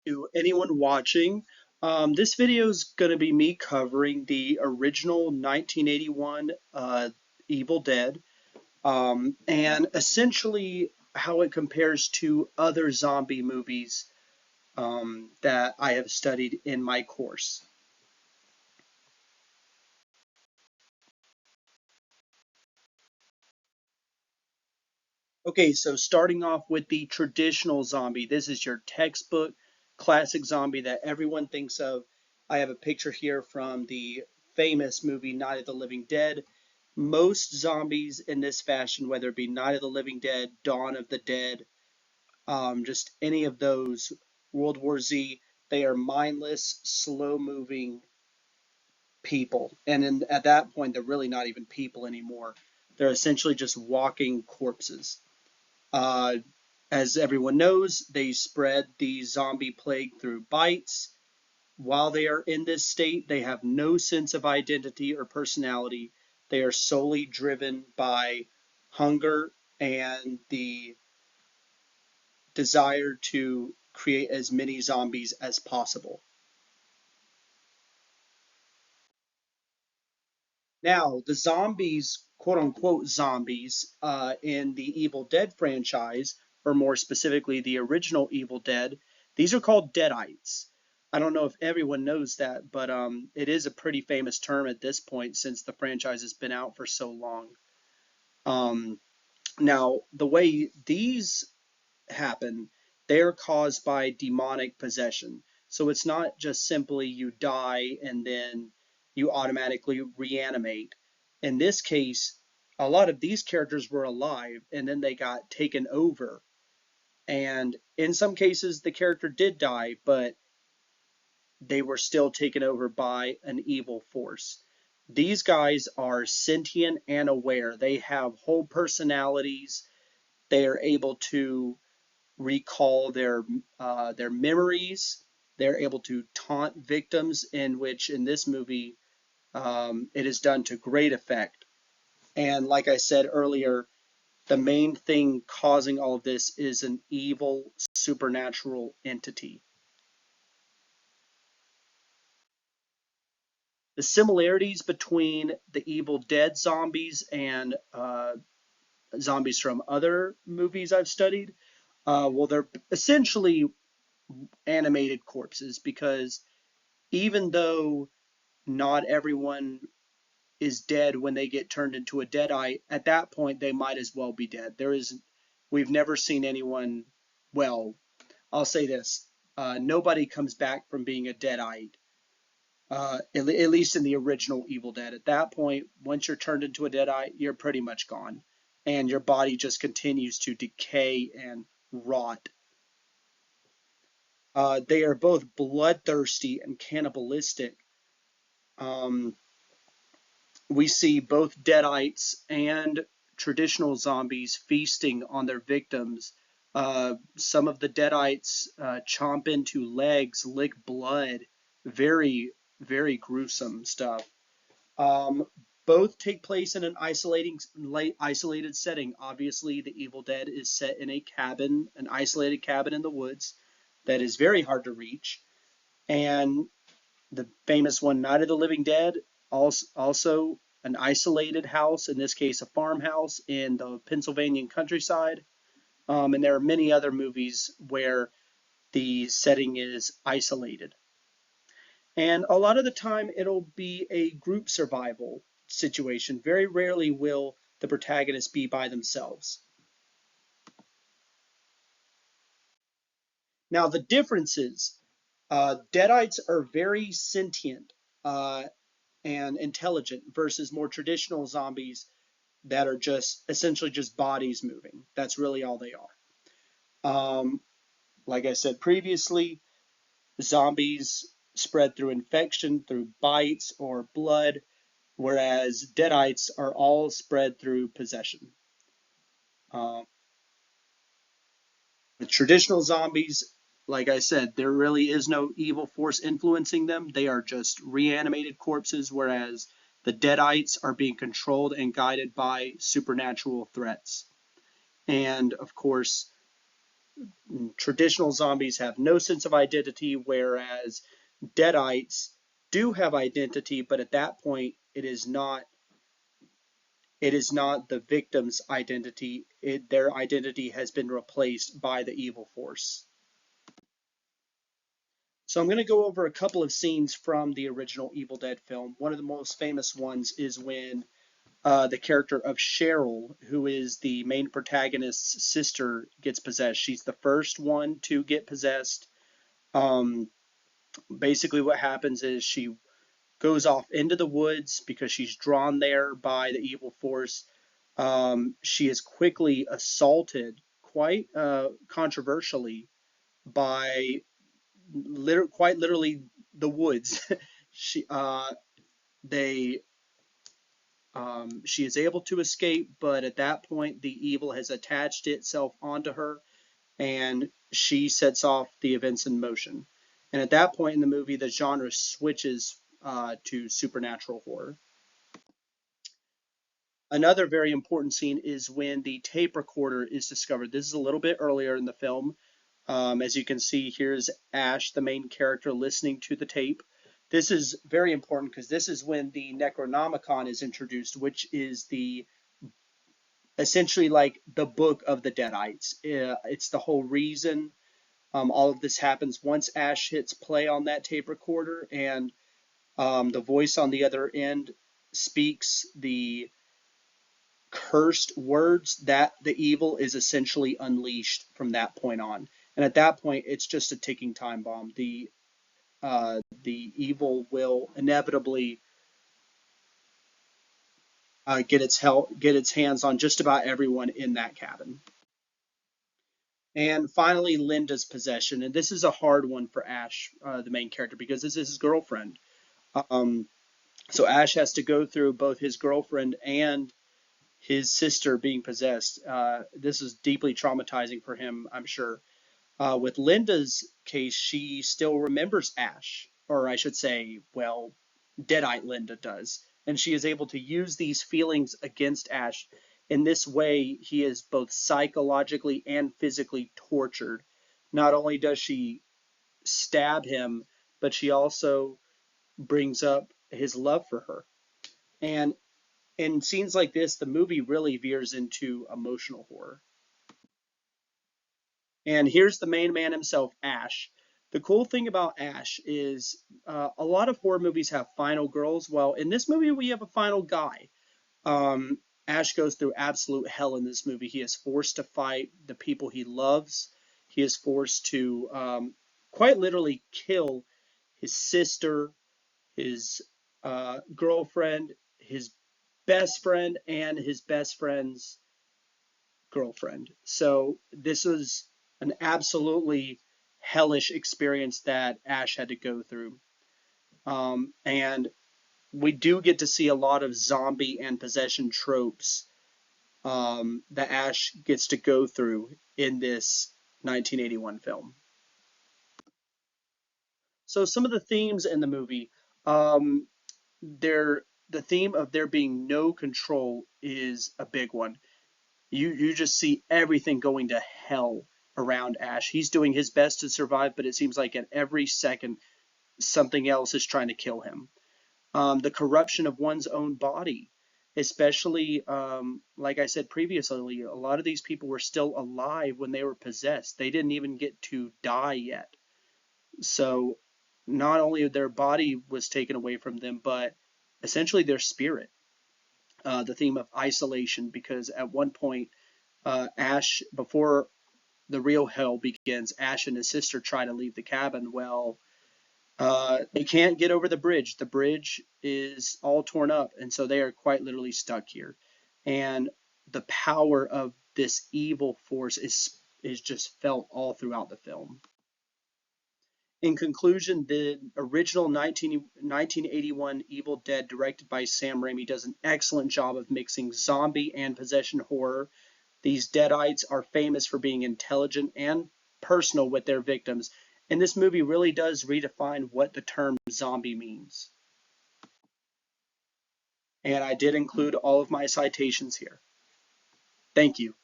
To anyone watching. This video is going to be me covering the original 1981 Evil Dead, and essentially how it compares to other zombie movies that I have studied in my course. Okay, so starting off with the traditional zombie, this is your textbook classic zombie that everyone thinks of. I have a picture here from the famous movie Night of the Living Dead. Most zombies in this fashion, whether it be Night of the Living Dead, Dawn of the Dead, just any of those, World War Z, they are mindless, slow moving people. And at that point, they're really not even people anymore. They're essentially just walking corpses. Uh, as everyone knows, they spread the zombie plague through bites. While they are in this state, they have no sense of identity or personality. They are solely driven by hunger and the desire to create as many zombies as possible. Now, the zombies, quote unquote zombies, in the Evil Dead franchise, or more specifically the original Evil Dead, these are called Deadites. I don't know if everyone knows that, but it is a pretty famous term at this point since the franchise has been out for so long. Um, Now, the way these happen, they are caused by demonic possession. So it's not just simply you die and then you automatically reanimate. In this case, a lot of these characters were alive and then they got taken over. And in some cases, the character did die, but they were still taken over by an evil force. These guys are sentient and aware. They have whole personalities. They are able to recall their memories. They're able to taunt victims, in which in this movie it is done to great effect. And like I said earlier, the main thing causing all of this is an evil supernatural entity. The similarities between the Evil Dead zombies and zombies from other movies I've studied, well, they're essentially animated corpses because even though not everyone is dead when they get turned into a deadite, at that point they might as well be dead. We've never seen anyone, well, I'll say this, nobody comes back from being a deadite, at least in the original Evil Dead. At that point, once you're turned into a deadite, you're pretty much gone. And your body just continues to decay and rot. They are both bloodthirsty and cannibalistic. Um, we see both deadites and traditional zombies feasting on their victims. Some of the deadites chomp into legs, lick blood. Very, very gruesome stuff. Um, Both take place in an isolated setting. Obviously, The Evil Dead is set in a cabin, an isolated cabin in the woods that is very hard to reach. And the famous one, Night of the Living Dead, also an isolated house, in this case, a farmhouse in the Pennsylvania countryside. And there are many other movies where the setting is isolated. And a lot of the time, it'll be a group survival situation. Very rarely will the protagonist be by themselves. Now, the differences, Deadites are very sentient. And intelligent versus more traditional zombies that are just essentially just bodies moving. That's really all they are. Like I said previously, zombies spread through infection, through bites or blood, whereas deadites are all spread through possession. Um, with traditional zombies, like I said, there really is no evil force influencing them. They are just reanimated corpses, whereas the deadites are being controlled and guided by supernatural threats. And of course, Traditional zombies have no sense of identity, whereas deadites do have identity, but at that point it is not the victim's identity. Their identity has been replaced by the evil force. So I'm going to go over a couple of scenes from the original Evil Dead film. One of the most famous ones is when the character of Cheryl, who is the main protagonist's sister, gets possessed. She's the first one to get possessed. Um, Basically, what happens is she goes off into the woods because she's drawn there by the evil force. She is quickly assaulted, quite controversially, by quite literally the woods. she they She is able to escape, but at that point the evil has attached itself onto her, and she sets off the events in motion. And at that point in the movie, the genre switches to supernatural horror. Another very important scene is when the tape recorder is discovered. This is a little bit earlier in the film. As you can see, here's Ash, the main character, listening to the tape. This is very important because this is when the Necronomicon is introduced, which is the essentially like the book of the Deadites. It's the whole reason all of this happens. Once Ash hits play on that tape recorder and the voice on the other end speaks the cursed words, that the evil is essentially unleashed from that point on. And at that point, it's just a ticking time bomb. The evil will inevitably get its hands on just about everyone in that cabin. And finally, Linda's possession, and this is a hard one for Ash, the main character, because this is his girlfriend. Um, so Ash has to go through both his girlfriend and his sister being possessed. This is deeply traumatizing for him, I'm sure. With Linda's case, she still remembers Ash, or I should say, well, Deadite Linda does. And she is able to use these feelings against Ash. In this way, he is both psychologically and physically tortured. Not only does she stab him, but she also brings up his love for her. And in scenes like this, the movie really veers into emotional horror. And here's the main man himself, Ash. The cool thing about Ash is a lot of horror movies have final girls. Well, in this movie, we have a final guy. Ash goes through absolute hell in this movie. He is forced to fight the people he loves. He is forced to quite literally kill his sister, his girlfriend, his best friend, and his best friend's girlfriend. So this was an absolutely hellish experience that Ash had to go through. And we do get to see a lot of zombie and possession tropes that Ash gets to go through in this 1981 film. So some of the themes in the movie, um, the theme of there being no control is a big one. You just see everything going to hell around Ash. He's doing his best to survive, but it seems like at every second something else is trying to kill him. The corruption of one's own body, especially like I said previously, a lot of these people were still alive when they were possessed. They didn't even get to die yet. So not only their body was taken away from them, but essentially their spirit. The theme of isolation, because at one point Ash, before the real hell begins, Ash and his sister try to leave the cabin. Well, they can't get over the bridge. The bridge is all torn up, and so they are quite literally stuck here. And the power of this evil force is just felt all throughout the film. In conclusion, the original 1981 Evil Dead, directed by Sam Raimi, does an excellent job of mixing zombie and possession horror. These Deadites are famous for being intelligent and personal with their victims, and this movie really does redefine what the term zombie means. And I did include all of my citations here. Thank you.